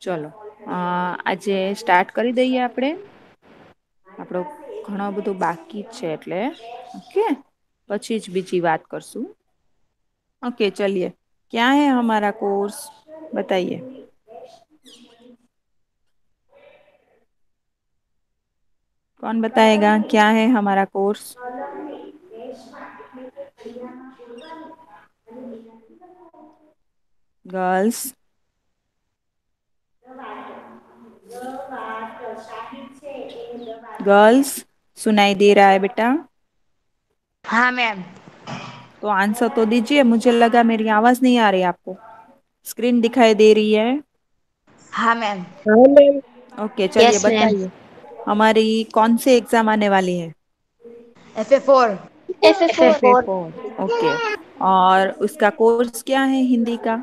ચલો આજે સ્ટાર્ટ કરી દઈએ આપણે. આપડો ઘણો બધું બાકી જ છે એટલે ઓકે. પછી જ બીજી વાત કરશું. ઓકે ચલિએ ક્યા હૈ હમારા કોર્સ બતાઈએ. કોણ બતાએગા ક્યા હૈ હમારા કોર્સ. ગર્લ્સ. गर्ल्स सुनाई दे रहा है बेटा. हाँ मैम. तो आंसर तो दीजिए मुझे लगा मेरी आवाज नहीं आ रही आपको. स्क्रीन दिखाई दे रही है. हाँ मैम. हाँ मैम. ओके चलिए यस मैम. बताइए. हमारी कौन सी एग्जाम आने वाली है. FA4. FA4. FA4 okay. और उसका कोर्स क्या है हिंदी का.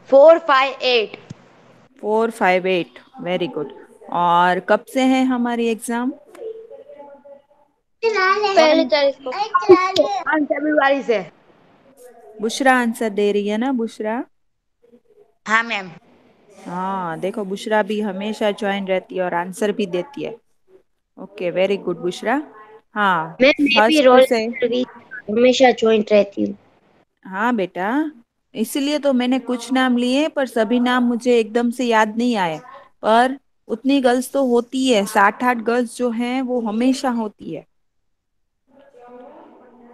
458. 458 वेरी गुड. और कब से है हमारी एग्जाम. पहली तारीख को. 1 फरवरी से. बुशरा आंसर दे रही है ना बुशरा. हाँ मैम. हाँ देखो बुशरा भी हमेशा ज्वाइन रहती है और आंसर भी देती है. Okay very good Bushra. हाँ मैम मैं भी फर्स्ट रोल से. नंबर 20 हमेशा ज्वाइंट रहती हूँ. हाँ बेटा. इसीलिए तो मैंने कुछ नाम लिए पर सभी नाम मुझे एकदम से याद नहीं आए. पर उतनी गर्ल्स तो होती है 7-8 गर्ल्स जो हैं वो हमेशा होती है.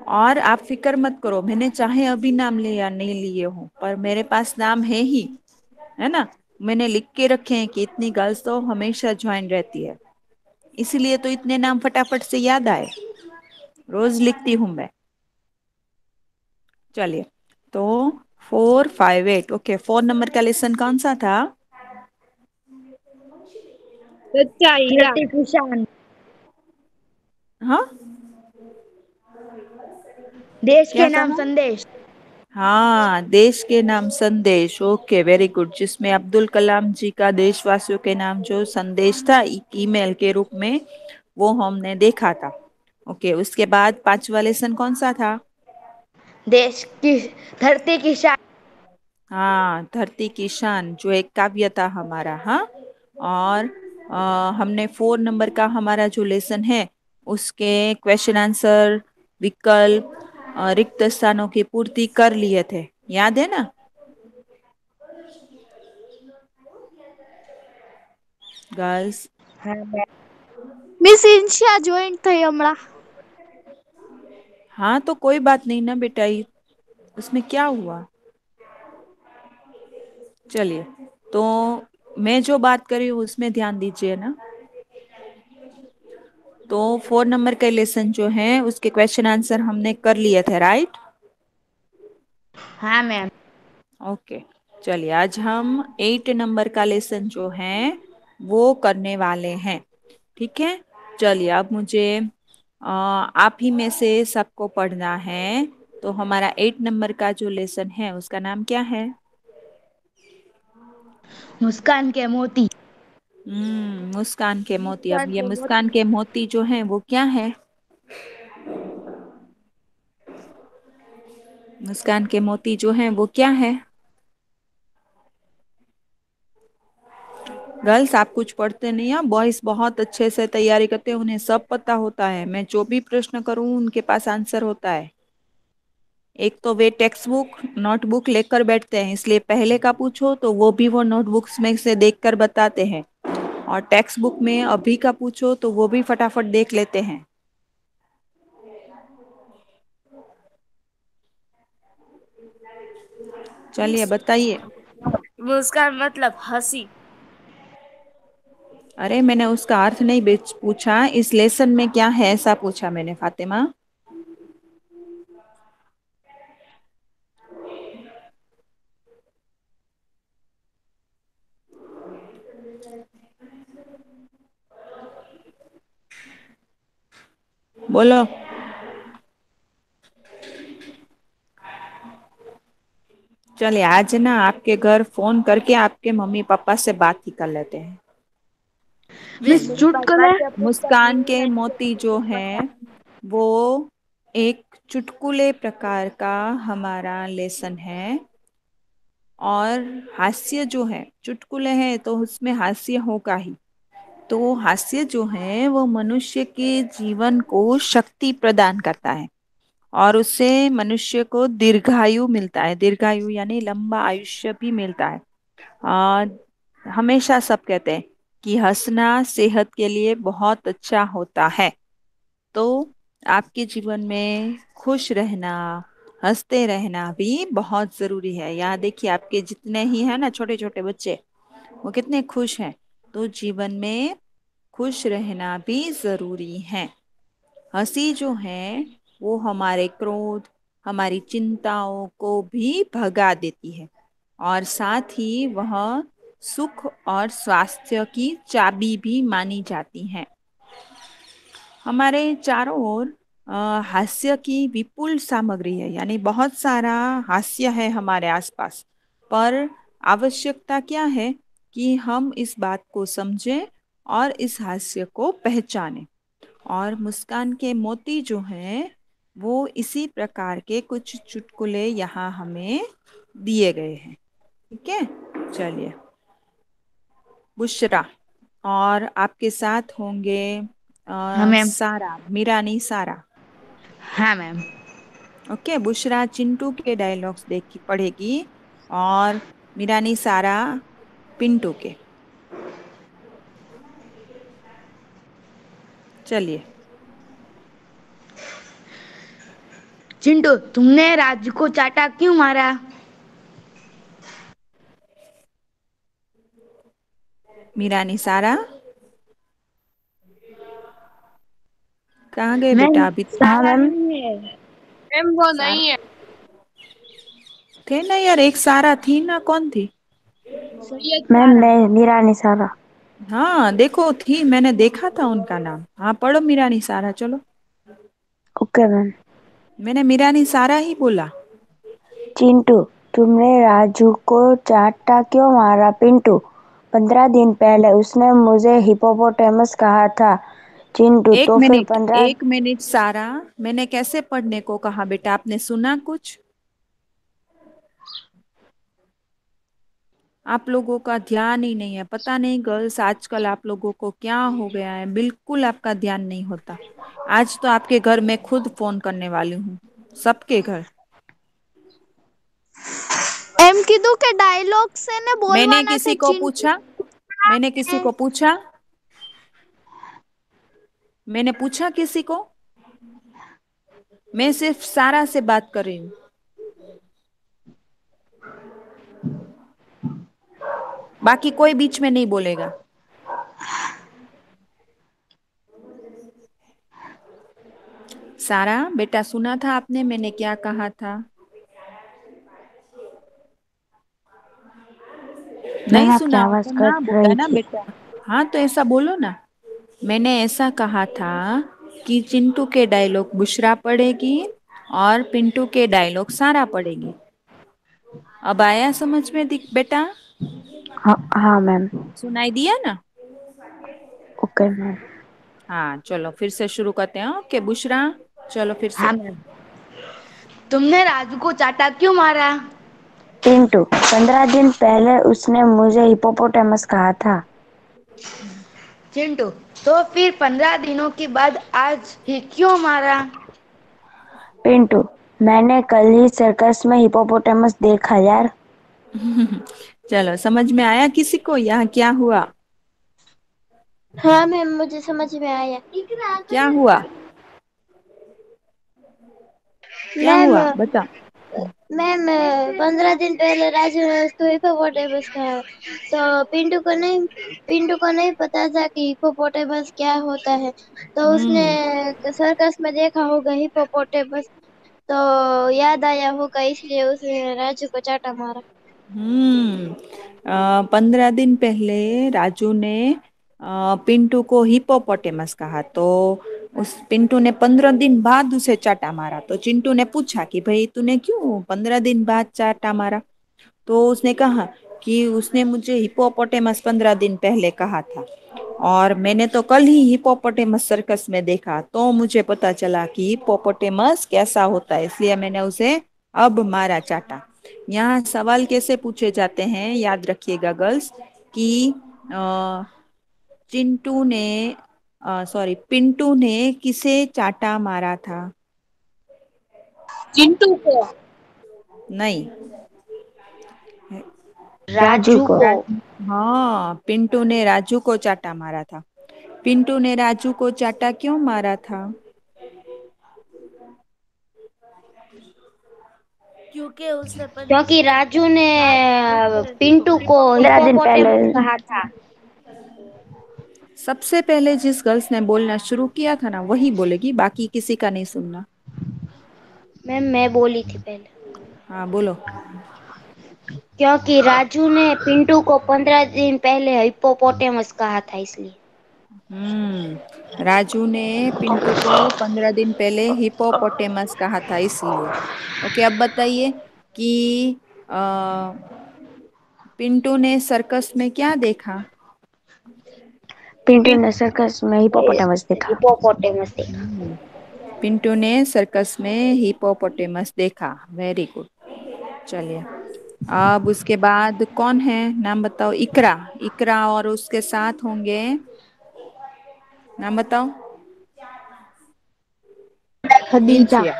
और आप फिक्र मत करो मैंने चाहे अभी नाम लिए या नहीं लिए हो पर मेरे पास नाम है ही. है ना. मैंने लिख के रखे हैं कि इतनी गर्ल्स तो हमेशा ज्वाइन रहती है. इसीलिए तो इतने नाम फटाफट से याद आए. रोज लिखती हूं मैं. चलिए तो 458 ओके 4 नंबर का लेसन कौन सा था. सच्चा हीरा. धरती किसान. हाँ देश क्या के नाम कहा. संदेश. हाँ देश के नाम संदेश ओके वेरी गुड जिसमें अब्दुल कलाम जी का देशवासियों के नाम जो संदेश था ईमेल के रूप में वो हमने देखा था. ओके उसके बाद पांचवा लेसन कौन सा था. देश की धरती की शान. हाँ धरती की शान जो एक काव्य था हमारा. हाँ. और हमने 4 नंबर का हमारा जो लेसन है उसके क्वेश्चन आंसर विकल्प रिक्त स्थानों की पूर्ति कर लिए थे. याद है ना. गर्ल्स. हाँ मैम. मिस इंशिया ज्वाइंट થઈ હમણાં. हाँ तो कोई बात नहीं ना बेटा उसमें क्या हुआ. चलिए तो मैं जो बात कर रही हूँ उसमें ध्यान दीजिए ना. तो 4 नंबर के लेसन जो है उसके क्वेश्चन आंसर हमने कर लिए थे राइट. हाँ मैम. ओके चलिए आज हम 8 नंबर का लेसन जो है वो करने वाले हैं. ठीक है. चलिए अब मुझे आप ही में से सबको पढ़ना है. तो हमारा 8 नंबर का जो लेसन है उसका नाम क्या है. मुस्कान के मोती. मुस्कान के मोती. अब मुस्कान ये के मुस्कान मोती. के मोती जो है वो क्या है. मुस्कान के मोती जो है वो क्या है. गर्ल्स आप कुछ पढ़ते नहीं हैं. बॉयज बहुत अच्छे से तैयारी करते हैं उन्हें सब पता होता है. मैं जो भी प्रश्न करूं उनके पास आंसर होता है. एक तो वे टेक्स्ट बुक नोटबुक लेकर बैठते हैं इसलिए पहले का पूछो तो वो भी वो नोटबुक्स में से देखकर बताते हैं. और टेक्स्ट बुक में अभी का पूछो तो वो भी फटाफट देख लेते हैं. चलिए बताइए. मुस्कान मतलब हंसी. अरे मैंने उसका अर्थ नहीं पूछा. इस लेसन में क्या है ऐसा पूछा मैंने फातिमा. बोलो. चलिए आज ना आपके घर फोन करके आपके मम्मी पापा से बात ही कर लेते हैं. मिस चुटकुले. मुस्कान के मोती जो है वो एक चुटकुले प्रकार का हमारा लेसन है. और हास्य जो है, चुटकुले हैं तो उसमें हास्य होगा ही। तो हास्य जो है वो मनुष्य के जीवन को शक्ति प्रदान करता है और उससे मनुष्य को दीर्घायु मिलता है। दीर्घायु यानी लंबा आयुष्य भी मिलता है। आ, हमेशा सब कहते हैं कि हंसना सेहत के लिए बहुत अच्छा होता है। तो आपके जीवन में खुश रहना, हंसते रहना भी बहुत जरूरी है। यहाँ देखिए आपके जितने ही है ना छोटे छोटे बच्चे, वो कितने खुश हैं। तो जीवन में खुश रहना भी जरूरी है। हंसी जो है वो हमारे क्रोध, हमारी चिंताओं को भी भगा देती है और साथ ही वह सुख और स्वास्थ्य की चाबी भी मानी जाती है। हमारे चारों ओर हास्य की विपुल सामग्री है, यानी बहुत सारा हास्य है हमारे आसपास। पर आवश्यकता क्या है कि हम इस बात को समझें और इस हास्य को पहचानें। और मुस्कान के मोती जो हैं वो इसी प्रकार के कुछ चुटकुले यहाँ हमें दिए गए हैं। ठीक है, चलिए। बुशरा, और आपके साथ होंगे हाँ मैम। सारा, मीरानी सारा। हाँ मैम। ओके, बुशरा चिंटू के डायलॉग्स देखी पढ़ेगी और मीरानी सारा पिंटू के। चलिए। चिंटू, तुमने राजू को चाटा क्यों मारा? मीरानी सारा, कहाँ गए मैम बेटा अभी? हाँ सारा मैम। नहीं है मैम, वो सारा नहीं है। थे ना यार, एक सारा थी ना, कौन थी? सैयद मैम सारा। मैं मीरानी सारा। हाँ देखो थी, मैंने देखा था उनका नाम। हाँ पढ़ो मीरानी सारा, चलो। Okay ma'am. मैंने मीरानी सारा ही बोला। चिंटू, तुमने राजू को चाटा क्यों मारा? पिंटू, 15 दिन पहले उसने मुझे हिपोपोटेमस कहा था। चिंटू, एक तो फिर मिनट, 15। एक मिनट सारा, मैंने कैसे पढ़ने को कहा बेटा? आपने सुना कुछ? आप लोगों का ध्यान ही नहीं है, पता नहीं गर्ल्स आजकल आप लोगों को क्या हो गया है, बिल्कुल आपका ध्यान नहीं होता। आज तो आपके घर में खुद फोन करने वाली हूँ, सबके घर। એમ કીધું કે ડાયલોગ્સ એને मैंने બોલવાના છે किसी को ચિंटू। पूछा, मैंने किसी को पूछा, मैंने पूछा किसी को? मैं सिर्फ सारा से बात कर रही हूँ। बाकी कोई बीच में नहीं बोलेगा। सारा बेटा, सुना था आपने मैंने क्या कहा था? मैम नहीं आपकी सुना आवाज तो ना कट बोला रही ना थी। बेटा। हाँ तो ऐसा बोलो ना। मैंने ऐसा कहा था कि चिंटू के डायलॉग बुशरा पढ़ेगी और पिंटू के डायलॉग सारा पढ़ेगी। अब आया समझ में बेटा? हाँ हाँ मैम। सुनाई दिया ना? Okay ma'am. हाँ चलो फिर से शुरू करते हैं। ओके बुशरा, चलो फिर हाँ से। मैम। तुमने राजू को चाटा क्यों मारा? पिंटू, 15 दिन पहले उसने मुझे हिपोपोटेमस कहा था। चिंटू, तो फिर 15 दिनों के बाद आज ही क्यों मारा? पिंटू, मैंने कल ही सर्कस में हिपोपोटेमस देखा यार। चलो समझ में आया किसी को यहाँ क्या हुआ? हाँ मैम, मुझे समझ में आया। क्या हुआ? क्या मैम, हुआ बता। मैम 15 दिन पहले राजू ने उसको हिपोपोटेमस कहा, तो पिंटू को नहीं पता था कि हिपोपोटेमस क्या होता है। तो उसने हम्म। सर्कस में देखा होगा हिपोपोटेमस, तो याद आया होगा, इसलिए उसने राजू को चाटा मारा। 15 दिन पहले राजू ने पिंटू को हिपोपोटेमस कहा, तो उस पिंटू ने 15 दिन बाद उसे चाटा मारा। तो चिंटू ने पूछा कि भाई तूने क्यों 15 दिन बाद चाटा मारा? तो उसने कहा कि उसने मुझे हिपोपोटेमस 15 दिन पहले कहा था और मैंने तो कल ही हिपोपोटेमस सर्कस में देखा, तो मुझे पता चला कि हिपोपोटेमस कैसा होता है, इसलिए मैंने उसे अब मारा चाटा। यहाँ सवाल कैसे पूछे जाते हैं, याद रखिएगा गर्ल्स, कि चिंटू ने सॉरी पिंटू ने किसे चाटा मारा था। चिंटू को। नहीं, राजू को। हाँ, पिंटू ने राजू को चाटा मारा था। पिंटू ने राजू को चाटा क्यों मारा था? क्योंकि राजू ने पिंटू को 15 दिन पहले। हिप्पोपोटेमस कहा था। सबसे पहले जिस गर्ल्स ने बोलना शुरू किया था ना, वही बोलेगी, बाकी किसी का नहीं सुनना। मैम मैं बोली थी पहले। हाँ बोलो। क्योंकि राजू ने पिंटू को 15 दिन पहले हिप्पोपोटेमस कहा था, इसलिए। राजू ने पिंटू को 15 दिन पहले हिपोपोटेमस कहा था, इसलिए। ओके, अब बताइए कि अ, पिंटू ने सर्कस में क्या देखा? पिंटू ने सर्कस में हिपोपोटामस देखा। हिप्पोपोटेमस देखा। पिंटू ने सर्कस में हिपोपोटेमस देखा। Very good. चलिए, अब उसके बाद कौन है, नाम बताओ। इकरा। इकरा और उसके साथ होंगे, नाम बताओ। खदीजा। इंशिया।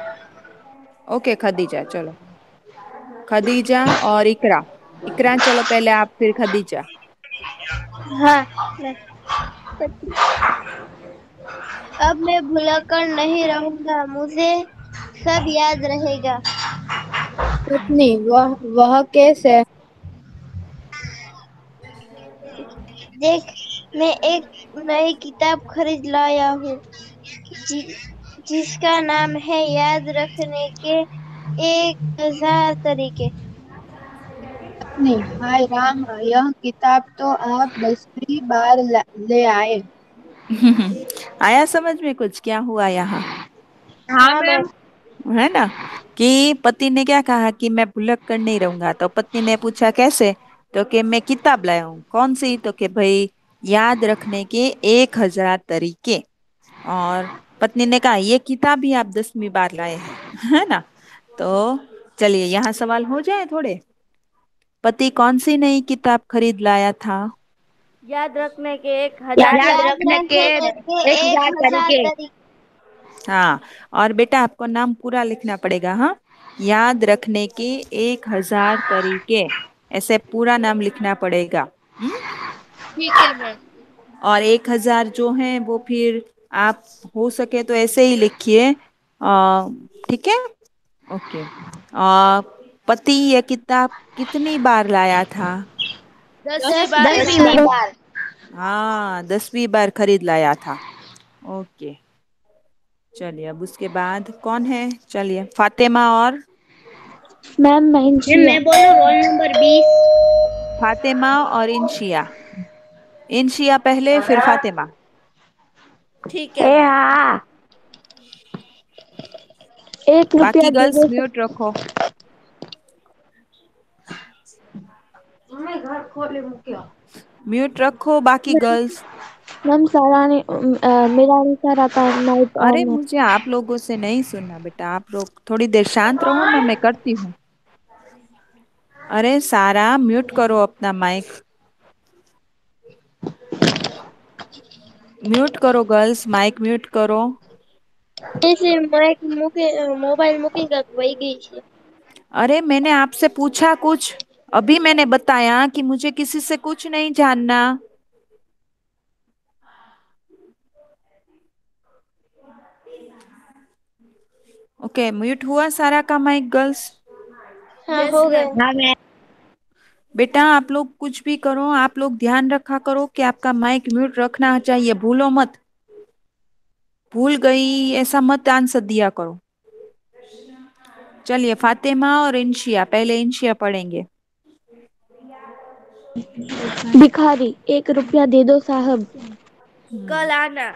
ओके, खदीजा। चलो, खदीजा और इकरा। इकरा चलो पहले आप, फिर खदीजा। हाँ। अब मैं भूलकर नहीं रहूंगा, मुझे सब याद रहेगा। पत्नी, वह कैसे? देख, मैं एक नई किताब खरीद लाया हूँ, जिसका नाम है याद रखने के 1000 तरीके। पत्नी, हाय राम, यह किताब तो आप 10वीं बार ले आए। आया समझ में कुछ, क्या हुआ यहाँ? हाँ हाँ मैम। मैम। है ना, कि पति ने क्या कहा कि मैं भुलक कर नहीं रहूंगा, तो पत्नी ने पूछा कैसे, तो कि मैं किताब लाया हूँ। कौन सी? तो कि भाई, याद रखने के 1000 तरीके। और पत्नी ने कहा ये किताब भी आप 10वीं बार लाए हैं, है ना। तो चलिए, यहाँ सवाल हो जाए थोड़े। पति कौन सी नई किताब खरीद लाया था? याद रखने के 1000 याद रखने के तरीके। 1000 तरीके। हाँ, और बेटा आपको नाम पूरा लिखना पड़ेगा। हाँ, याद रखने के 1000 तरीके, ऐसे पूरा नाम लिखना पड़ेगा। हम्म। ठीक है मैम। और 1000 जो है वो फिर आप हो सके तो ऐसे ही लिखिए। ठीक है। ओके। पति ये किताब कितनी बार लाया था? 10वीं बार। बार। हाँ, 10वीं बार खरीद लाया था। ओके। चलिए, अब उसके बाद कौन है? चलिए, फातिमा और मैम महिंसिया। मैं बोलूं रोल नंबर 20। फातिमा और इंशिया। इंशिया पहले, फिर फातिमा। ठीक ए है मैम। हाँ, 1 रुपया बाकी दे गर्ल्स दो। म्यूट रखो। घर खोले मुक्यो। म्यूट रखो बाकी गर्ल्स। मैम सारा ने मेरा नहीं, सारा का माइक अरे ऑन है। मुझे आप लोगों से नहीं सुनना बेटा, आप लोग थोड़ी देर शांत रहो ना, मैं करती हूँ। अरे सारा, म्यूट करो अपना माइक। म्यूट करो गर्ल्स, माइक म्यूट करो। ऐसे मोबाइल मूकी का वही गई थी। अरे मैंने आपसे पूछा कुछ, अभी मैंने बताया कि मुझे किसी से कुछ नहीं जानना। ओके, म्यूट हुआ सारा का माइक गर्ल्स। हाँ हो गया। हाँ मैम। बेटा आप लोग कुछ भी करो, आप लोग ध्यान रखा करो कि आपका माइक म्यूट रखना चाहिए, भूलो मत। भूल गई ऐसा मत आंसर दिया करो। चलिए, फातिमा और इंशिया, पहले इंशिया पढ़ेंगे। भिखारी, 1 रुपया दे दो साहब। कल आना।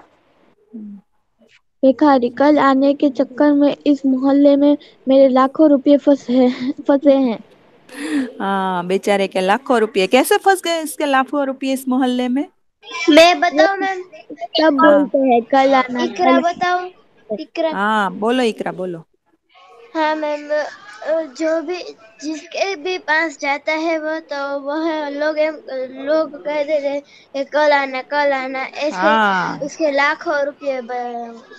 भिखारी, कल आने के चक्कर में इस मोहल्ले में मेरे लाखों रुपए फंसे हैं। हाँ, बेचारे के लाखों रुपए कैसे फंस गए, इसके लाखों रुपए इस मोहल्ले में। मैं बताऊं मैम? सब हाँ। बोलते हैं कल आना इकरा कल बताऊं? आना। इकरा। हाँ बोलो, इकरा बोलो। हाँ मैम। जो भी जिसके भी पास जाता है वो तो वह लोग कह दे रहे कि कल आना ऐसे हाँ उसके लाखों रुपए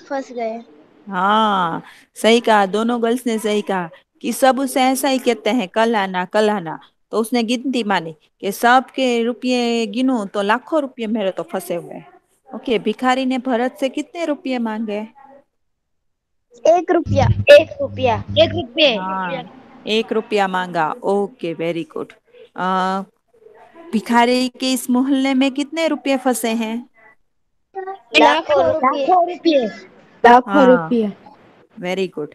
फंस गए। हाँ, सही कहा, दोनों गर्ल्स ने सही कहा कि सब उसे ऐसा ही कहते हैं, कल आना कल आना। तो उसने गिनती मानी कि सबके रुपये गिनो तो लाखों रुपये मेरे तो फंसे हुए हैं। ओके, भिखारी ने भरत से कितने रुपये मांगे? 1 रुपया। 1 रुपया। 1 रुपये। हाँ, 1 रुपया मांगा। Okay, very good. आ भिखारी के इस मोहल्ले में कितने रुपये फंसे हैं? लाखों लाखों रुपये। रुपये। लाखों रुपये। लाखों हाँ, रुपये। Very good.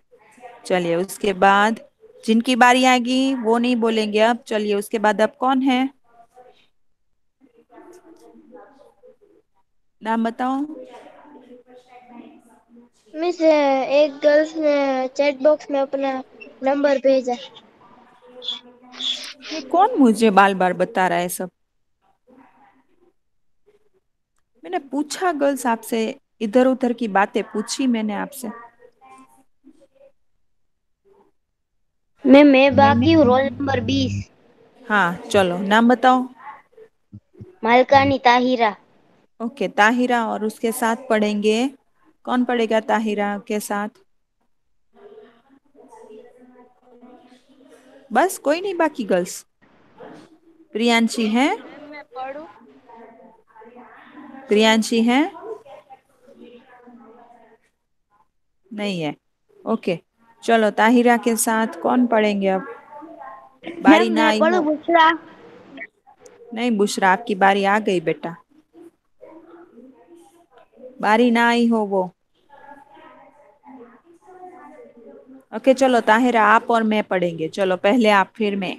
चलिए उसके बाद जिनकी बारी आएगी वो नहीं बोलेंगे अब। चलिए उसके बाद अब कौन है, नाम बताओ। मिस एक गर्ल्स ने चैट बॉक्स में अपना नंबर भेजा। ये कौन मुझे बार बार बता रहा है सब? मैंने पूछा गर्ल्स आपसे, इधर उधर की बातें पूछी मैंने आपसे। मैं बाकी हूँ, रोल नंबर 20। हाँ चलो नाम बताओ। मालकानी ताहिरा। ओके, ताहिरा, और उसके साथ पढ़ेंगे, कौन पढ़ेगा ताहिरा के साथ? बस, कोई नहीं बाकी गर्ल्स? प्रियांशी है? मैम मैं पढ़ूं? प्रियांशी है? नहीं है। ओके, चलो ताहिरा के साथ कौन पढ़ेंगे अब? बारी मैम ना मैं आई पढ़ूं हो? बुशरा? नहीं बुशरा, आपकी बारी आ गई बेटा, बारी ना आई हो वो। ओके चलो ताहिरा, आप और मैं पढ़ेंगे। चलो पहले आप फिर मैं।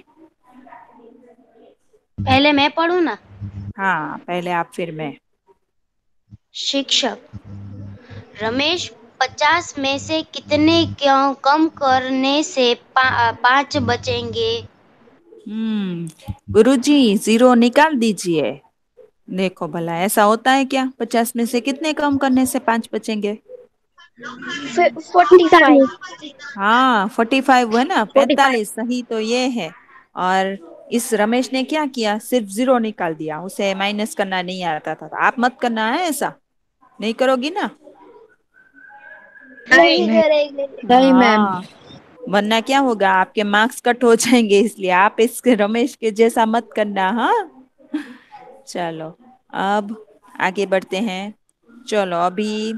पहले मैं पढ़ूं ना? हाँ, पहले आप फिर मैं। शिक्षक। रमेश, 50 में से कितने क्यों कम करने से 5 बचेंगे? गुरुजी, 0 निकाल दीजिए। देखो भला ऐसा होता है क्या? 50 में से कितने कम करने से 5 बचेंगे? 45। हाँ, 45 है ना, 45। 45 सही तो ये है। और इस रमेश ने क्या किया, सिर्फ 0 निकाल दिया, उसे माइनस करना नहीं आता था। आप मत करना है ऐसा, नहीं करोगी ना? नहीं नहीं। करेंगे। नहीं मैम। हाँ, वरना क्या होगा, आपके मार्क्स कट हो जाएंगे, इसलिए आप इस रमेश के जैसा मत करना। हाँ चलो, अब आगे बढ़ते हैं। चलो अभी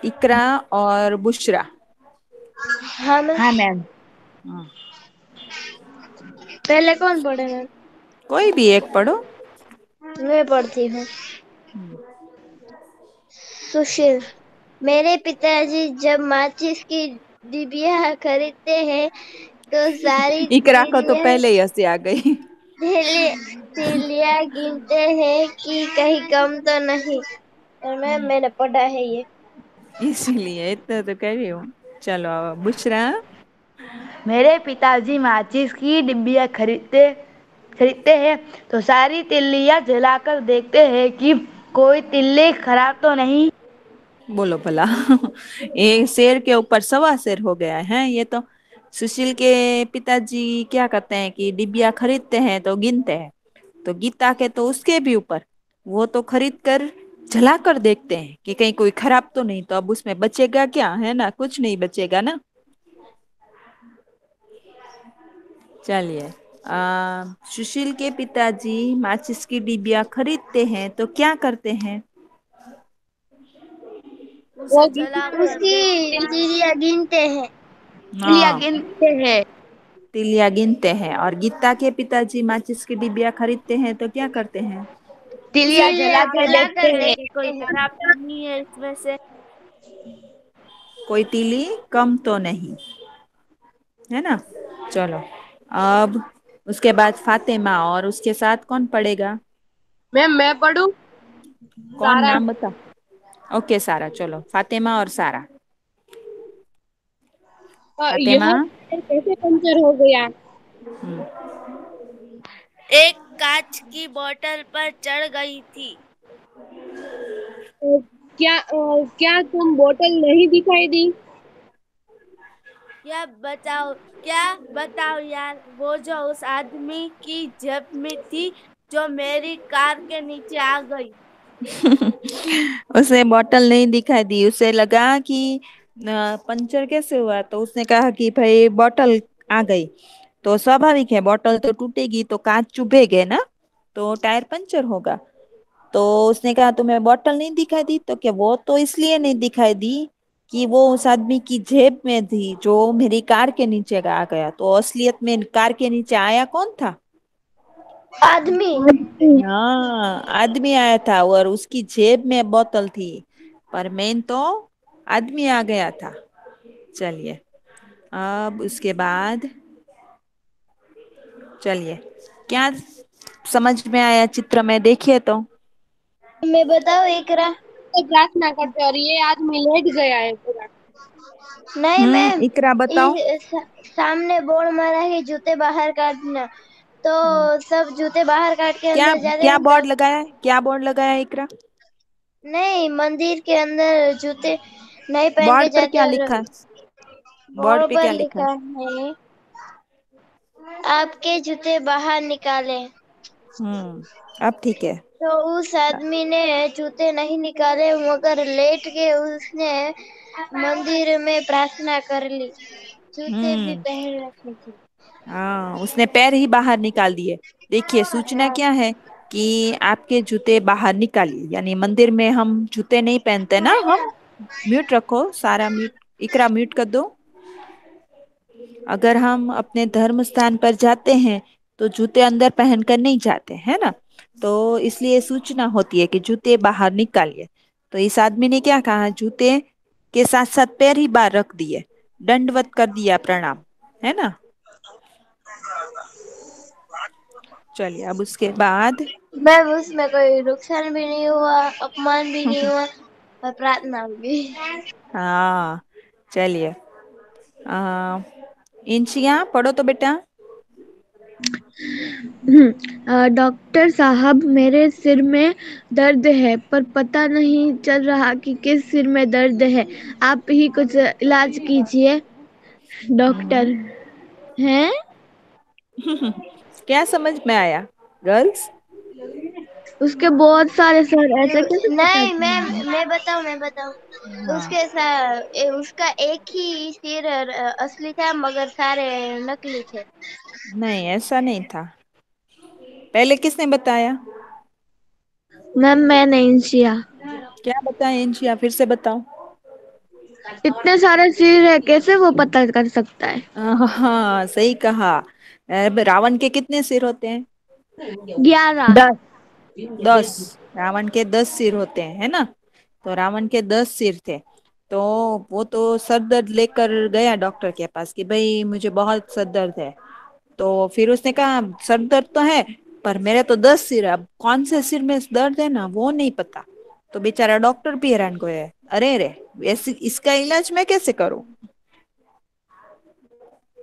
इकरा और बुशरा। हाँ मैं हाँ मैम। हाँ, पहले कौन पढ़ेगा? कोई भी एक पढ़ो। मैं पढ़ती हूँ। हम्म, सुशील। मेरे पिताजी जब माचिस की डिबिया खरीदते हैं तो सारी इकरा को तो तीलियां पहले ही हंसी आ गई। तीलियां गिनते हैं कि कहीं कम तो नहीं। और मैंने पढ़ा है ये। इसीलिए इतना तो कह रही हूँ। चलो अब बुशरा। मेरे पिताजी माचिस की डिब्बियाँ खरीदते हैं तो सारी तिल्लियाँ जलाकर देखते हैं कि कोई तिल्ली खराब तो नहीं। बोलो भला। एक शेर के ऊपर सवा शेर हो गया है ये तो। सुशील के पिताजी क्या करते हैं कि डिबिया खरीदते हैं तो गिनते हैं। तो गीता के तो उसके भी ऊपर, वो तो खरीद कर जला कर देखते हैं कि कहीं कोई खराब तो नहीं। तो अब उसमें बचेगा क्या, है ना, कुछ नहीं बचेगा ना। चलिए, सुशील के पिताजी माचिस की डिबिया खरीदते हैं तो क्या करते हैं? वो उसे भी जलाकर उसकी तीलियां गिनते हैं। तिल्लियाँ हाँ, गिनते हैं। तिलिया गिनते हैं। और गीता के पिताजी माचिस की डिबिया खरीदते हैं तो क्या करते हैं? तिल्लियाँ तीलियां जला कर देखते जलाकर हैं कि देखते कोई हैं। खराब तो नहीं है इसमें से। कोई तीली कम तो नहीं, है ना। चलो, अब उसके बाद फातिमा, और उसके साथ कौन पढ़ेगा? मैम मैं पढ़ूं? कौन, सारा। नाम बता। ओके सारा, चलो फातिमा और सारा। फातिमा। यह टायर कैसे पंचर हो गया? हम्म, एक कांच की बोतल पर चढ़ गई थी। क्या क्या तुम बोतल नहीं दिखाई दी? क्या बताओ क्या बताओ यार, वो जो उस आदमी की जेब में थी, जो मेरी कार के नीचे आ गई। उसे बोतल नहीं दिखाई दी, उसे लगा कि पंचर कैसे हुआ, तो उसने कहा कि भाई बोतल आ गई। तो स्वाभाविक है, बोतल तो टूटेगी तो कांच चुभेगे ना, तो टायर पंचर होगा। तो उसने कहा तुम्हें बोतल नहीं दिखाई दी, तो क्या वो तो इसलिए नहीं दिखाई दी कि वो उस आदमी की जेब में थी जो मेरी कार के नीचे आ गया। तो असलियत में कार के नीचे आया कौन था? आदमी। हाँ, आदमी आया था और उसकी जेब में बोतल थी, पर मेन तो आदमी आ गया था। चलिए, अब उसके बाद चलिए, क्या समझ में आया चित्र में, देखिए तो। मैं बताओ इकरा। तो प्रार्थना करते और ये आदमी लेट गया है पूरा। नहीं मैम, इकरा बताओ। सामने बोर्ड मारा है जूते बाहर काटना, तो हम्म, सब जूते बाहर काट के क्या अंदर जाते क्या हैं तो। बोर्ड लगाया है, क्या बोर्ड लगाया है इकरा? नहीं, मंदिर के अंदर जूते नहीं पहन के बोर्ड पर जाते क्या और लिखा है? बोर्ड बोर्ड पे पर क्या लिखा है? लिखा है आपके जूते बाहर निकाले। अब ठीक है। तो उस आदमी ने जूते नहीं निकाले, मगर लेट के उसने मंदिर में प्रार्थना कर ली। जूते भी हम्म पहन रखे थे। हाँ, उसने पैर ही बाहर निकाल दिए। देखिए, सूचना क्या है कि आपके जूते बाहर निकालिए, यानी मंदिर में हम जूते नहीं पहनते ना हम। म्यूट रखो सारा, म्यूट। इकरा म्यूट कर दो। अगर हम अपने धर्म स्थान पर जाते हैं तो जूते अंदर पहनकर नहीं जाते है ना, तो इसलिए सूचना होती है कि जूते बाहर निकालिए। तो इस आदमी ने क्या कहा, जूते के साथ साथ पैर ही बाहर रख दिए, दंडवत कर दिया, प्रणाम, है ना। चलिए, अब उसके बाद मैम उसमें कोई नुकसान भी नहीं हुआ, अपमान भी नहीं हुआ और प्रार्थना भी। हाँ, चलिए, आ, इंचिया पढ़ो तो बेटा। डॉक्टर साहब, मेरे सिर में दर्द है पर पता नहीं चल रहा कि किस सिर में दर्द है। आप ही कुछ इलाज कीजिए। डॉक्टर हम्म। हैं? क्या समझ में आया गर्ल्स? उसके बहुत सारे सर, ऐसे कैसे पता नहीं मैम, चलेगा? मैं बताऊं। हाँ, उसके साथ उसका एक ही सिर असली था, मगर सारे नकली थे। नहीं ऐसा नहीं था। पहले किसने बताया? मैम मैंने इंशिया। क्या बताया इंचिया, फिर से बताओ। इतने सारे सिर है, कैसे वो पता कर सकता है? हाँ, सही कहा। अब रावण के कितने सिर होते हैं? 11। 10। रावण के 10 सिर होते हैं, है ना। तो रावण के 10 सिर थे। तो वो तो सर दर्द लेकर गया डॉक्टर के पास कि भाई मुझे बहुत सर दर्द है। तो फिर उसने कहा सर दर्द तो है, पर मेरे तो 10 सिर है, अब कौन से सिर में दर्द है ना वो नहीं पता। तो बेचारा डॉक्टर भी हैरान को है, अरे अरे, ऐसे इसका इलाज मैं कैसे करूं।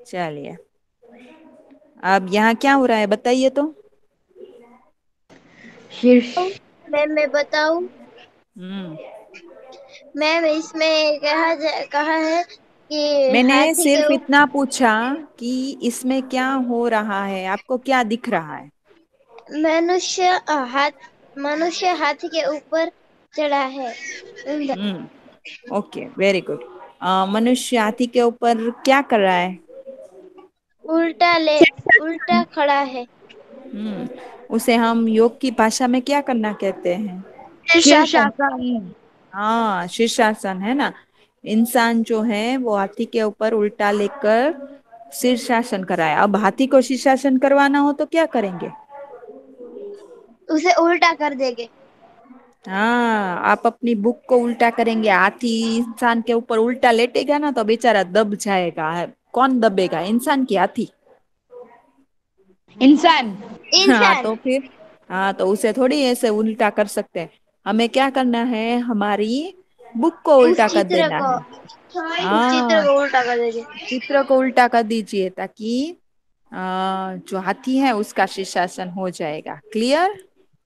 चलिए, अब यहाँ क्या हो रहा है बताइए तो। शीर्ष। मैम मैं बताऊं। हम्म मैम इसमें कहा है कि मैंने हाथी के सिर्फ इतना पूछा कि इसमें क्या हो रहा है, आपको क्या दिख रहा है? मनुष्य मनुष्य हाथी के ऊपर चढ़ा है। Okay, very good. मनुष्य हाथी के ऊपर क्या कर रहा है? उल्टा ले उल्टा खड़ा है। हम्म उसे हम योग की भाषा में क्या करना कहते हैं? शीर्षासन। शीर्षासन। हाँ, शीर्षासन, है ना। इंसान जो है वो हाथी के ऊपर उल्टा लेकर शीर्षासन कराए। अब हाथी को शीर्षासन करवाना हो तो क्या करेंगे? उसे उल्टा कर देंगे। हाँ, आप अपनी बुक को उल्टा करेंगे, हाथी इंसान के ऊपर उल्टा लेटेगा ना तो बेचारा दब जाएगा। कौन दबेगा, इंसान की हाथी? इंसान। हाँ इंसान। तो फिर, हाँ तो उसे थोड़ी ऐसे उल्टा कर सकते हैं। हमें क्या करना है, हमारी बुक को उस उल्टा कर चित्र देना को है। उस चित्र हाँ, को उल्टा कर देंगे। चित्र को उल्टा कर दीजिए ताकि जो हाथी है उसका शीर्षासन हो जाएगा। क्लियर?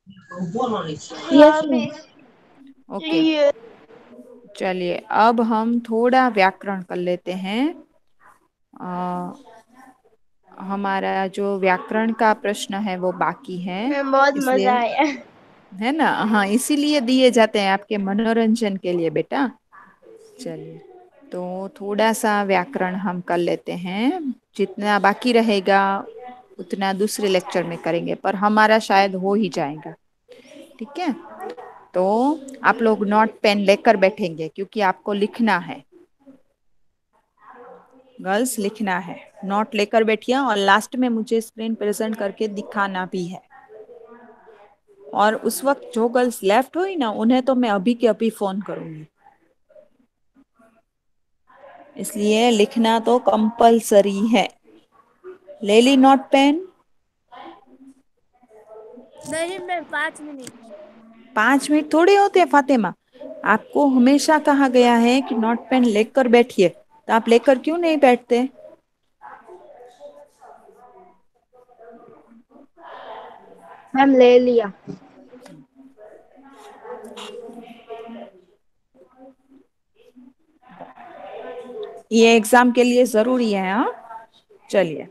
यस हाँ मैम। मिस। ओके, चलिए अब हम थोड़ा व्याकरण कर लेते हैं। अ, हमारा जो व्याकरण का प्रश्न है वो बाकी है, मैम बहुत इसलिए, मजा आया। है ना, हाँ, इसीलिए दिए जाते हैं आपके मनोरंजन के लिए बेटा। चलिए, तो थोड़ा सा व्याकरण हम कर लेते हैं, जितना बाकी रहेगा उतना दूसरे लेक्चर में करेंगे, पर हमारा शायद हो ही जाएगा। ठीक है, तो आप लोग नोट पेन लेकर बैठेंगे क्योंकि आपको लिखना है, गर्ल्स लिखना है। नोट लेकर बैठिए और लास्ट में मुझे स्क्रीन प्रेजेंट करके दिखाना भी है। और उस वक्त जो गर्ल्स लेफ्ट हुई ना, उन्हें तो मैं अभी के अभी फोन करूंगी, इसलिए लिखना तो कंपलसरी है। ले ली नोट पेन? नहीं मैम, 5 मिनट। 5 मिनट थोड़े होते हैं फातिमा, आपको हमेशा कहा गया है कि नोट पेन लेकर बैठिए, तो आप लेकर क्यों नहीं बैठते? मैम ले लिया। ये एग्जाम के लिए जरूरी है, हाँ। चलिए,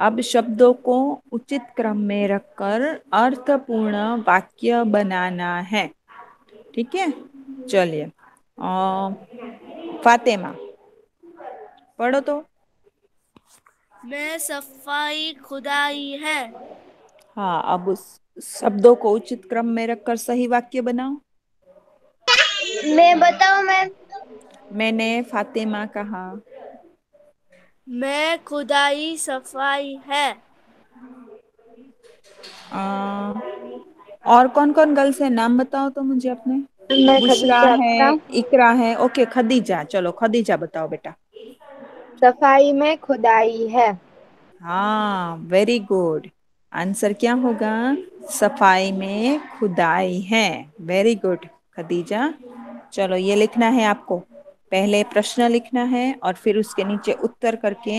अब शब्दों को उचित क्रम में रखकर अर्थपूर्ण वाक्य बनाना है। ठीक है, चलिए, फातिमा पढ़ो तो। मैं सफाई खुदाई है। हाँ, अब उस शब्दों को उचित क्रम में रखकर सही वाक्य बनाओ। मैं बताऊं मैम? मैंने फातिमा कहा। मैं खुदाई सफाई है। आ, और कौन कौन गर्ल्स है, नाम बताओ तो मुझे अपने। मैं बुशरा खदीजा है, अपना। इकरा है, ओके, खदीजा, चलो खदीजा बताओ बेटा। सफाई में खुदाई है। हाँ, वेरी गुड। आंसर क्या होगा? सफाई में खुदाई है। Very good Khadija. चलो, ये लिखना है आपको, पहले प्रश्न लिखना है और फिर उसके नीचे उत्तर करके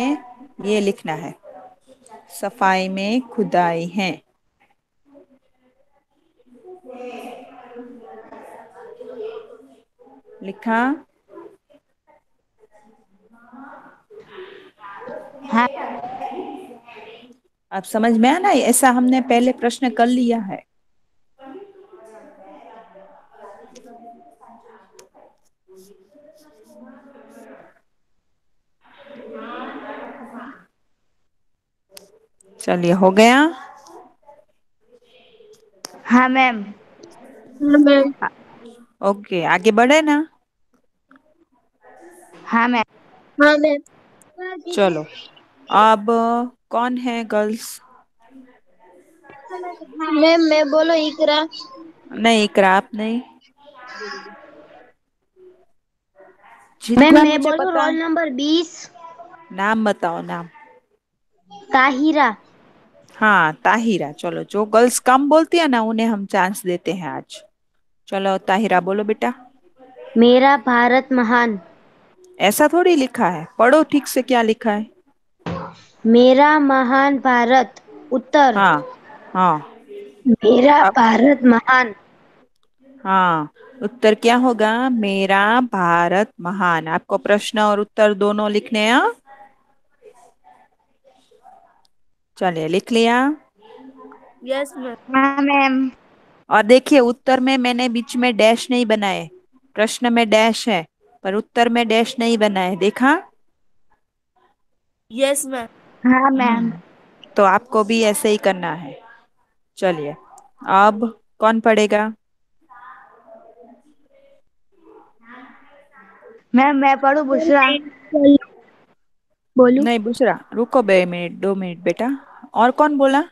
ये लिखना है, सफाई में खुदाई है। लिखा? हाँ अब समझ में आना, ऐसा हमने पहले प्रश्न कर लिया है। चलिए, हो गया? हाँ मैम। मैम। ओके, आगे बढ़े ना। हाँ मैम। हाँ मैम। चलो, अब कौन है गर्ल्स? मैम मैं बोलो इकरा। नहीं, इकरा आप नहीं। मैम जितना मैं मुझे बोलूं पता रोल है, नंबर 20। नाम बताओ, नाम। ताहिरा। हाँ, ताहिरा। चलो, जो गर्ल्स कम बोलती है ना, उन्हें हम चांस देते हैं आज। चलो ताहिरा बोलो बेटा। मेरा भारत महान। ऐसा थोड़ी लिखा है, पढ़ो ठीक से क्या लिखा है। मेरा महान भारत। उत्तर। हाँ, हाँ। मेरा अब, भारत महान। हाँ, उत्तर क्या होगा? मेरा भारत महान। आपको प्रश्न और उत्तर दोनों लिखने हैं, हाँ? चलिए, लिख लिया? Yes ma'am. हाँ मैम। और देखिए, उत्तर में मैंने बीच में डैश नहीं बनाए, प्रश्न में डैश है पर उत्तर में डैश नहीं बनाए, देखा? Yes ma'am. हाँ मैम। तो आपको भी ऐसे ही करना है। चलिए, अब कौन पढ़ेगा? मैम मैं पढ़ू बुशरा। बोलू। नहीं, बुशरा रुको, 2 मिनट, 2 मिनट बेटा। और कौन बोला?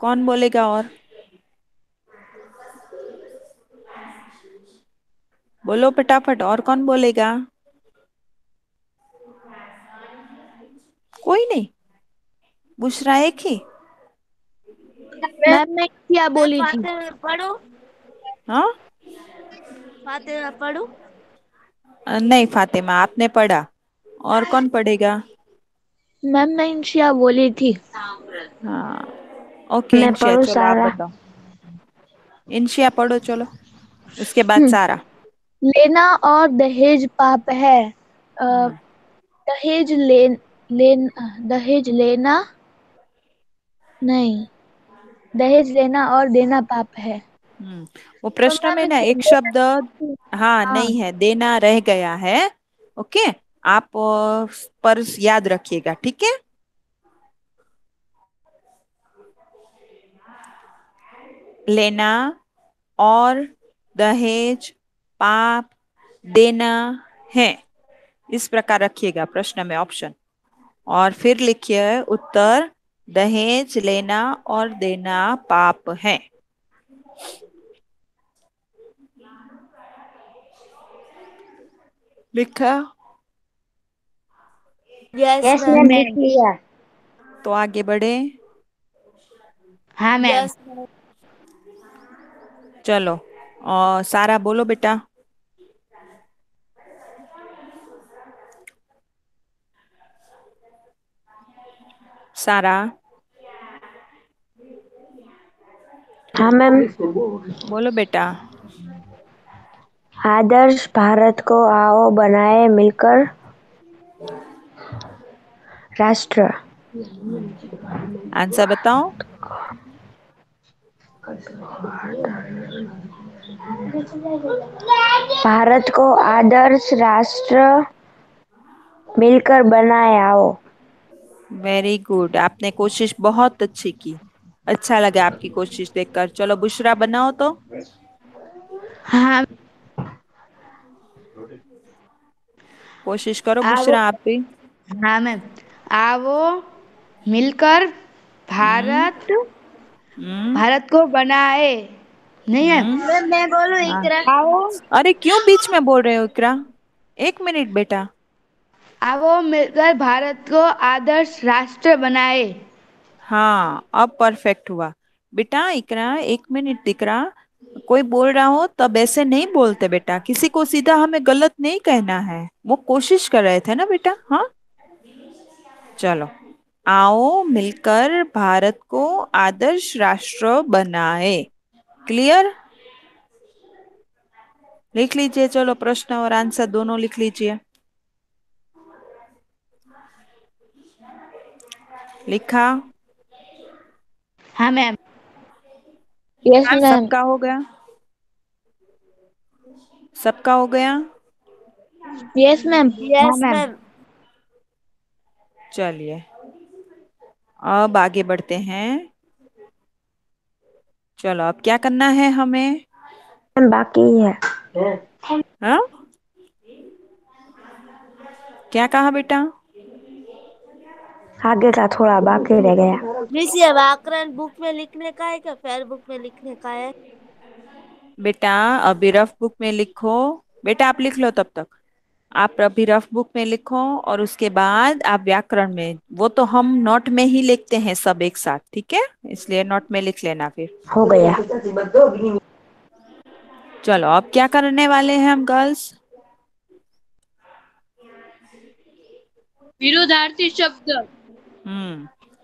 कौन बोलेगा और? बोलो फटाफट, और कौन बोलेगा? कोई नहीं? बुशरा एक ही? मैम मैं क्या मैं बोली थी? फातिमा पढ़ू। हाँ, फातिमा पढ़ू। नहीं फातिमा आपने पढ़ा, और कौन पढ़ेगा? मैम मैं इंशिया बोली थी। हाँ, ओके मैं इंशिया, पढ़ू चलो आप सारा। बताओ। इंशिया पढ़ो चलो, उसके बाद सारा। लेना और दहेज पाप है। हम्म, दहेज दहेज लेना नहीं, दहेज लेना और देना पाप है। वो तो प्रश्न में मैम ना एक लेना शब्द, हाँ हाँ। नहीं है, देना रह गया है। ओके, आप पर याद रखिएगा, ठीक है। लेना और दहेज पाप देना है, इस प्रकार रखिएगा प्रश्न में ऑप्शन। और फिर लिखिए उत्तर, दहेज लेना और देना पाप है। लिखा? Yes yes ma'am. मैम, लिख मैम। लिया। तो आगे बढ़े। हाँ मैम। Yes ma'am. चलो, और सारा बोलो बेटा। सारा हाँ मैम। बोलो बेटा। आदर्श भारत को आओ बनाए मिलकर राष्ट्र। आंसर बताओ। भारत को आदर्श राष्ट्र मिलकर बनाए आओ। वेरी गुड, आपने कोशिश बहुत अच्छी की। अच्छा लगा आपकी कोशिश देखकर। चलो बुशरा बनाओ तो। हाँ। कोशिश करो आओ। बुशरा, आप भी। हाँ मैम। आओ मिलकर हम्म। भारत हम्म। भारत को बनाए। नहीं है। हम्म। मैं बोलूं हाँ। इकरा। आओ। अरे क्यों बीच में बोल रहे हो इकरा? एक मिनट बेटा। आओ मिलकर भारत को आदर्श राष्ट्र बनाए। हाँ, अब परफेक्ट हुआ। बेटा इकरा, एक मिनट दिकरा, कोई बोल रहा हो तब ऐसे नहीं बोलते बेटा, किसी को सीधा हमें गलत नहीं कहना है। वो कोशिश कर रहे थे ना बेटा, हाँ। चलो, आओ मिलकर भारत को आदर्श राष्ट्र बनाए। क्लियर? लिख लीजिए, चलो प्रश्न और आंसर दोनों लिख लीजिए। लिखा? हाँ मैम। Yes ma'am. सबका हो गया? सबका हो गया? Yes ma'am. हाँ यस मैम। मैम। चलिए, अब आगे बढ़ते हैं। चलो, अब क्या करना है हमें? मैम बाकी है। हाँ, क्या कहा बेटा? आगे का थोड़ा बाकी रह गया। मिस ये व्याकरण बुक में लिखने का है क्या फेयर बुक में लिखने का है? बेटा अभी रफ बुक में लिखो। बेटा आप लिख लो तब तक। आप अभी रफ बुक में लिखो और उसके बाद आप व्याकरण में, वो तो हम नोट में ही लिखते हैं सब एक साथ, ठीक है? इसलिए नोट में लिख लेना फिर। हो गया। चलो, अब क्या करने वाले हैं हम गर्ल्स? विरोधार्थी शब्द।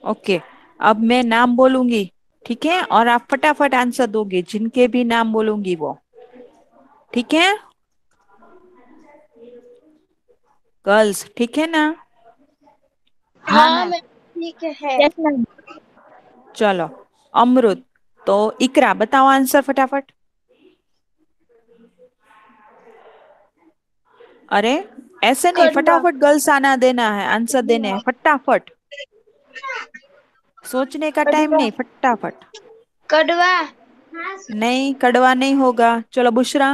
ओके। अब मैं नाम बोलूंगी, ठीक है? और आप फटाफट आंसर दोगे जिनके भी नाम बोलूंगी वो, ठीक है? गर्ल्स ठीक है ना? हाँ हाँ मैम। मैं ठीक है। Yes ma'am. चलो, अमृत। तो इकरा बताओ आंसर फटाफट। अरे ऐसे नहीं, कड़वा। फटाफट गर्ल्स आना देना है, आंसर देने हैं फटाफट। सोचने का टाइम कड़वा। नहीं, फटाफट। कड़वा। नहीं, कड़वा नहीं होगा। चलो बुशरा।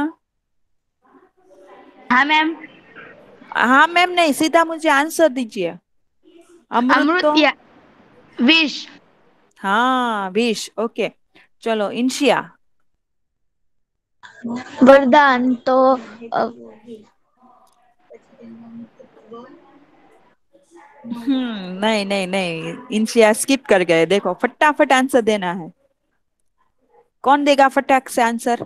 हाँ मैम। हाँ मैम नहीं, सीधा मुझे आंसर दीजिए। अमृत तो? अमृत या विष। हाँ विश, ओके। चलो इंशिया। वरदान तो नहीं नहीं नहीं, इंशिया स्किप कर गए। देखो फटाफट आंसर देना है। कौन देगा फटाक से आंसर?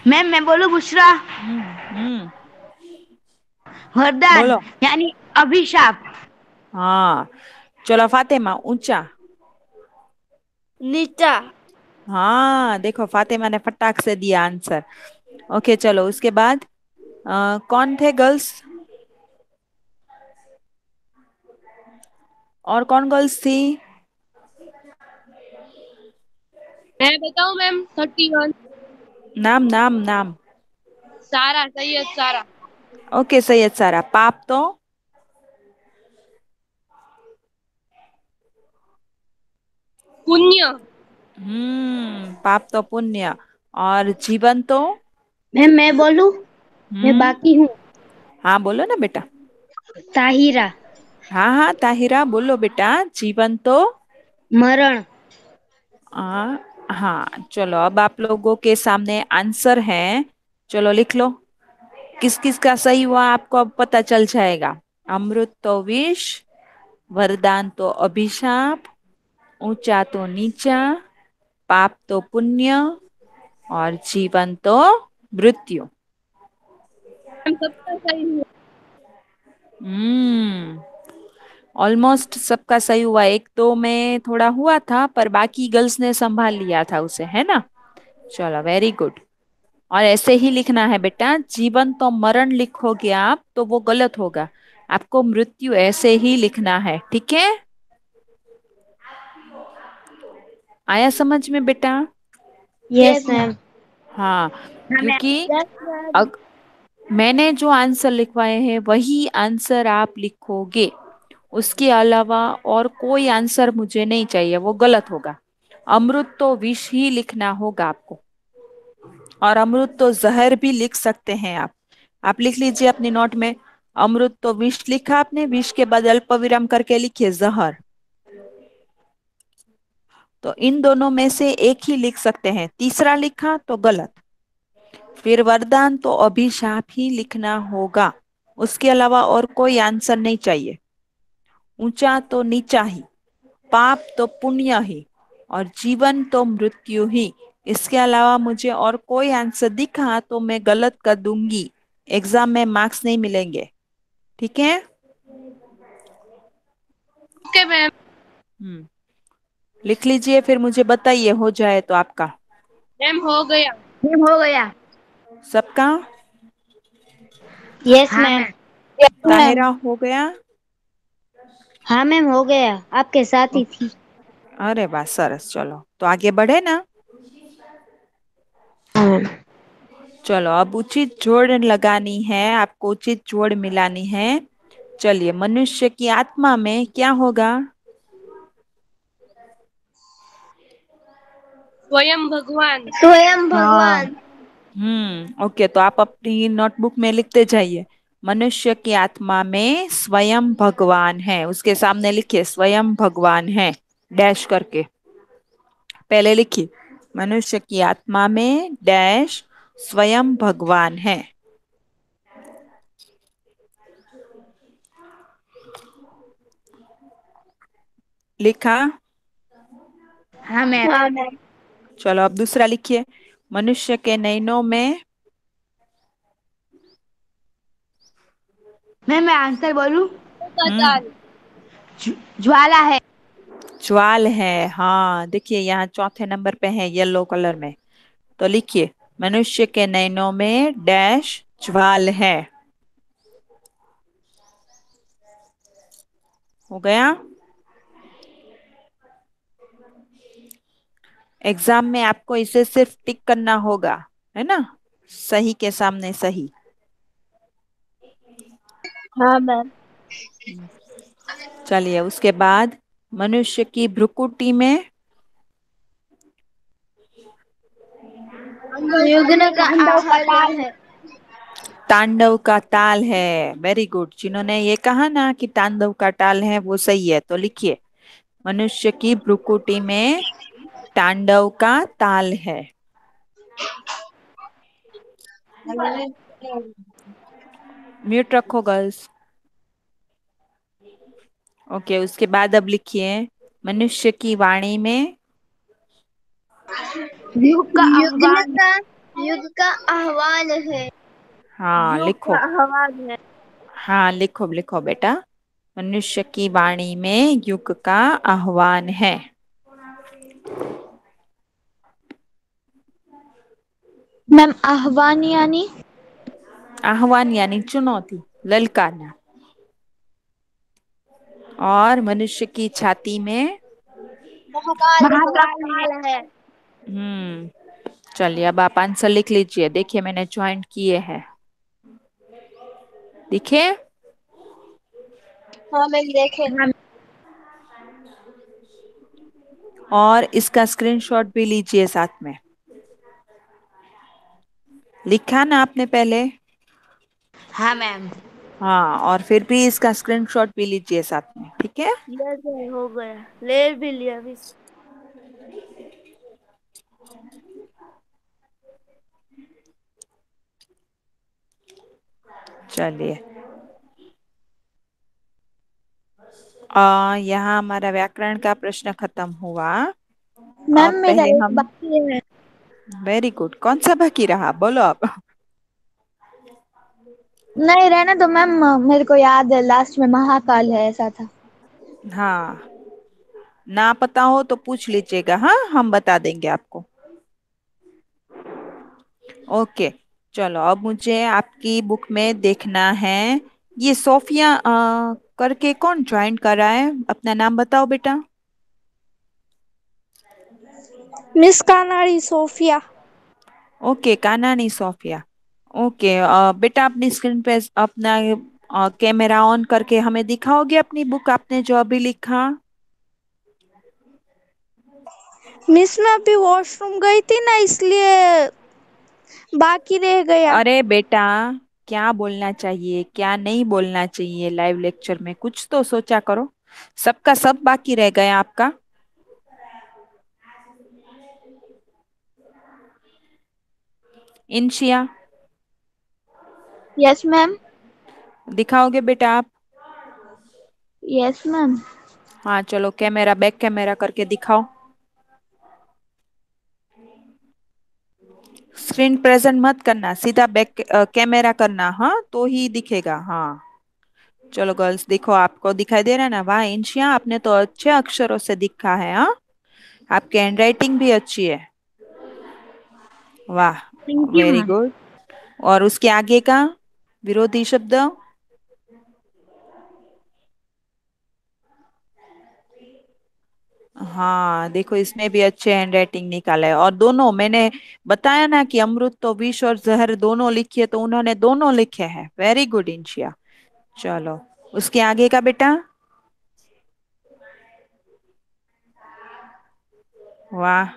मैम मैं बोलूं बुशरा। हम्म। वरदान बोलो। यानी अभिशाप। हाँ, चलो फातिमा ऊंचा। नीचा। हाँ देखो, फातिमा ने फटाक से दिया आंसर। ओके चलो, उसके बाद कौन थे गर्ल्स, और कौन गर्ल्स थी? मैं बताऊं मैम? 31। नाम नाम नाम। सारा, सैयद सारा। ओके सैयद सारा। पाप तो? पुण्य। पाप तो पुण्य। और जीवन तो? मैम मैं बोलूं? मैं हम्म। बाकी हूँ। हाँ बोलो ना बेटा। ताहिरा। हाँ हाँ ताहिरा बोलो बेटा। जीवन तो? मरण। हाँ चलो, अब आप लोगों के सामने आंसर है, चलो लिख लो। किस किस का सही हुआ आपको अब पता चल जाएगा। अमृत तो विष, वरदान तो अभिशाप, ऊंचा तो नीचा, पाप तो पुण्य, और जीवन तो मृत्यु। हम सबका सही हुआ। हम्म। ऑलमोस्ट सबका सही हुआ, एक दो में थोड़ा हुआ था पर बाकी गर्ल्स ने संभाल लिया था उसे, है ना। चलो वेरी गुड। और ऐसे ही लिखना है बेटा, जीवन तो मरण लिखोगे आप तो वो गलत होगा, आपको मृत्यु ऐसे ही लिखना है, ठीक है। आया समझ में बेटा? Yes ma'am. हाँ, हाँ मैम। क्योंकि यस मैम। अग, मैंने जो आंसर लिखवाए हैं वही आंसर आप लिखोगे, उसके अलावा और कोई आंसर मुझे नहीं चाहिए, वो गलत होगा। अमृत तो विष ही लिखना होगा आपको, और अमृत तो जहर भी लिख सकते हैं आप लिख लीजिए अपनी नोट में। अमृत तो विष लिखा आपने, विष के बाद अल्प विराम करके लिखिए जहर। तो इन दोनों में से एक ही लिख सकते हैं, तीसरा लिखा तो गलत। फिर वरदान तो अभिशाप ही लिखना होगा, उसके अलावा और कोई आंसर नहीं चाहिए। ऊंचा तो नीचा ही, पाप तो पुण्य ही, और जीवन तो मृत्यु ही। इसके अलावा मुझे और कोई आंसर दिखा तो मैं गलत कर दूंगी, एग्जाम में मार्क्स नहीं मिलेंगे, ठीक है। Okay ma'am. हम्म। लिख लीजिए, फिर मुझे बताइए हो जाए तो आपका। मैम हो गया। मैम हो गया। सबका? यस हाँ मैम। मैम। ताहिरा हो गया? हाँ मैम हो गया, आपके साथ ही थी। अरे वाह सरस, चलो तो आगे बढ़े ना। हाँ मैम। चलो अब उचित जोड़ लगानी है आपको, उचित जोड़ मिलानी है। चलिए, मनुष्य की आत्मा में क्या होगा? स्वयं भगवान। स्वयं हाँ। भगवान। ओके, तो आप अपनी नोटबुक में लिखते जाइए। मनुष्य की आत्मा में स्वयं भगवान है, उसके सामने लिखिए स्वयं भगवान है, डैश करके पहले लिखिए। मनुष्य की आत्मा में डैश स्वयं भगवान है। लिखा? हाँ मैम। हाँ मैम। चलो अब दूसरा लिखिए। मनुष्य के नैनों में? मैम मैं आंसर बोलूं? का हम्म। ताल। ज्वाला है। ज्वाल है, हाँ देखिए यहाँ चौथे नंबर पे है येलो कलर में। तो लिखिए, मनुष्य के नैनों में डैश ज्वाल है। हो गया। एग्जाम में आपको इसे सिर्फ टिक करना होगा, है ना, सही के सामने सही। हाँ मैम। चलिए उसके बाद, मनुष्य की भ्रुकुटी में? युग्न का आहार है। तांडव का ताल है, वेरी गुड। जिन्होंने ये कहा ना कि तांडव का ताल है वो सही है, तो लिखिए मनुष्य की भ्रुकुटी में तांडव का ताल है। म्यूट रखो गर्ल्स। ओके, उसके बाद अब लिखिए, मनुष्य की वाणी में? युग का युग्न आह्वान। का युग का आह्वान है। हाँ युग लिखो। का आह्वान है। हाँ लिखो लिखो बेटा। मनुष्य की वाणी में युग का आह्वान है। मैम आह्वान यानी आह्वान यानी चुनौती, ललकारना। और मनुष्य की छाती में महाकाल है। महाकाल है। चलिए अब आप आंसर लिख लीजिए। देखिए मैंने ज्वाइंट किए हैं, दिखे? हाँ मैम देखे। हाँ, और इसका स्क्रीनशॉट भी लीजिए साथ में। लिखा ना आपने पहले? हाँ मैम। हाँ, और फिर भी इसका स्क्रीनशॉट भी लीजिए साथ में, ठीक है? यस हो गया, ले भी लिया भी। चलिए यहाँ हमारा व्याकरण का प्रश्न खत्म हुआ। मैम अब मेरा पहले एक हम, बाकी है। वेरी गुड, कौन सा बाकी रहा बोलो आप? नहीं रहने दो मैम, मेरे को याद है लास्ट में महाकाल है ऐसा था। हाँ, ना पता हो तो पूछ लीजिएगा, हाँ हम बता देंगे आपको। ओके, चलो अब मुझे आपकी बुक में देखना है। ये सोफिया करके कौन ज्वाइन कर रहा है? अपना नाम बताओ बेटा। Miss Kanadi Sofia. Okay, Kanani Sofia. Okay, बेटा अपनी स्क्रीन पे अपना कैमरा ऑन करके हमें दिखाओगे अपनी बुक, आपने जो अभी लिखा? मिस मैं अभी वॉशरूम गई थी ना, इसलिए बाकी रह गया। अरे बेटा, क्या बोलना चाहिए क्या नहीं बोलना चाहिए लाइव लेक्चर में, कुछ तो सोचा करो। सबका सब बाकी रह गया आपका। इंशिया, यस मैम। दिखाओगे बेटा आप? Yes ma'am. हाँ चलो, कैमरा बैक कैमरा करके दिखाओ। स्क्रीन प्रेजेंट मत करना, सीधा बैक कैमरा करना, हाँ तो ही दिखेगा। हाँ चलो गर्ल्स, देखो आपको दिखाई दे रहा है ना? वाह इंशिया, आपने तो अच्छे अक्षरों से दिखा है। हाँ, आपकी हैंडराइटिंग भी अच्छी है। वाह, thank you very ma'am. Good. और उसके आगे का विरोधी शब्द? हाँ देखो, इसमें भी अच्छे हैंडराइटिंग निकाला है। और दोनों मैंने बताया ना कि अमृत तो विष और जहर दोनों लिखिए, तो उन्होंने दोनों लिखे हैं। Very good Inshia. चलो उसके आगे का बेटा? वाह,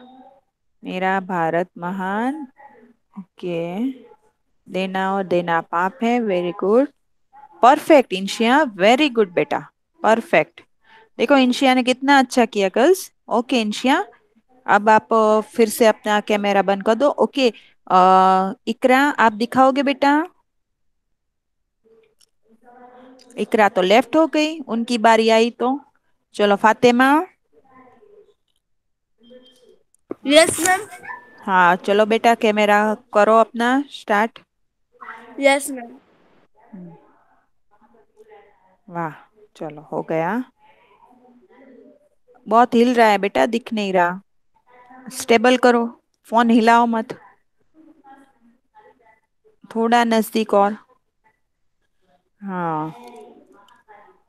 मेरा भारत महान। ओके, देना और देना पाप है। Very good, perfect Inshia, very good बेटा, परफेक्ट। देखो इंशिया ने कितना अच्छा किया गर्ल्स। ओके इंशिया, अब आप फिर से अपना कैमरा बंद कर दो। ओके, इकरा आप दिखाओगे बेटा? इकरा तो लेफ्ट हो गई, उनकी बारी आई तो। चलो फातिमा। Yes ma'am. हाँ चलो बेटा, कैमरा करो अपना स्टार्ट। Yes ma'am. वाह, चलो हो गया। बहुत हिल रहा है बेटा, दिख नहीं रहा। स्टेबल करो, फोन हिलाओ मत। थोड़ा नजदीक और। हाँ,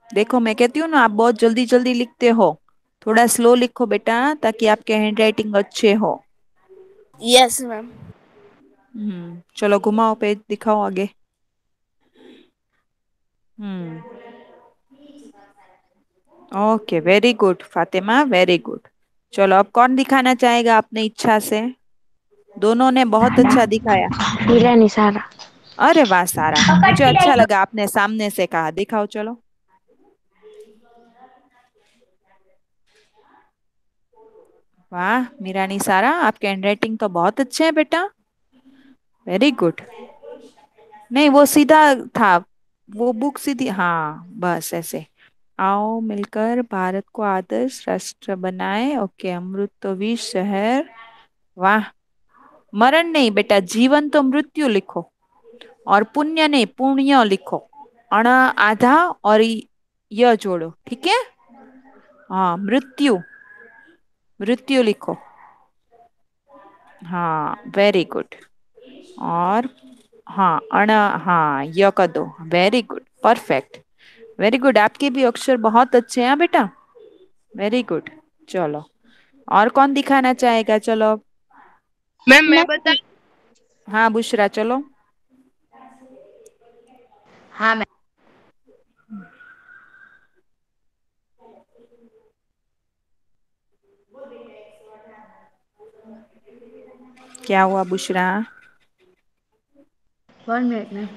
देखो मैं कहती हूँ ना, आप बहुत जल्दी जल्दी लिखते हो। थोड़ा स्लो लिखो बेटा, ताकि आपके हैंडराइटिंग अच्छे हो। Yes ma'am. चलो घुमाओ, पेज दिखाओ आगे। Hmm, okay, very good Fatima, very good. चलो अब कौन दिखाना चाहेगा अपनी इच्छा से? दोनों ने बहुत अच्छा दिखाया। हीरा निसारा। अरे वाह सारा, मुझे अच्छा लगा आपने सामने से कहा। दिखाओ चलो। वाह मीरानी सारा, आपके हैंडराइटिंग तो बहुत अच्छे है बेटा, वेरी गुड। नहीं वो सीधा था, वो बुक सीधी, हाँ बस ऐसे। आओ मिलकर भारत को आदर्श राष्ट्र बनाए। ओके, अमृत तो विष शहर। वाह, मरण नहीं बेटा, जीवन तो मृत्यु लिखो। और पुण्य नहीं, पुण्य लिखो। अण आधा और य जोड़ो, ठीक है? हाँ, मृत्यु, मृत्यु लिखो। हाँ वेरी गुड। और हाँ हाँ य कर दो। Very good, perfect, very good. आपके भी अक्षर बहुत अच्छे हैं बेटा, वेरी गुड। चलो, और कौन दिखाना चाहेगा? चलो। मैम मैं बता। मैं हाँ बुशरा, चलो। हाँ मैं क्या हुआ बुशरा? 1 मिनट में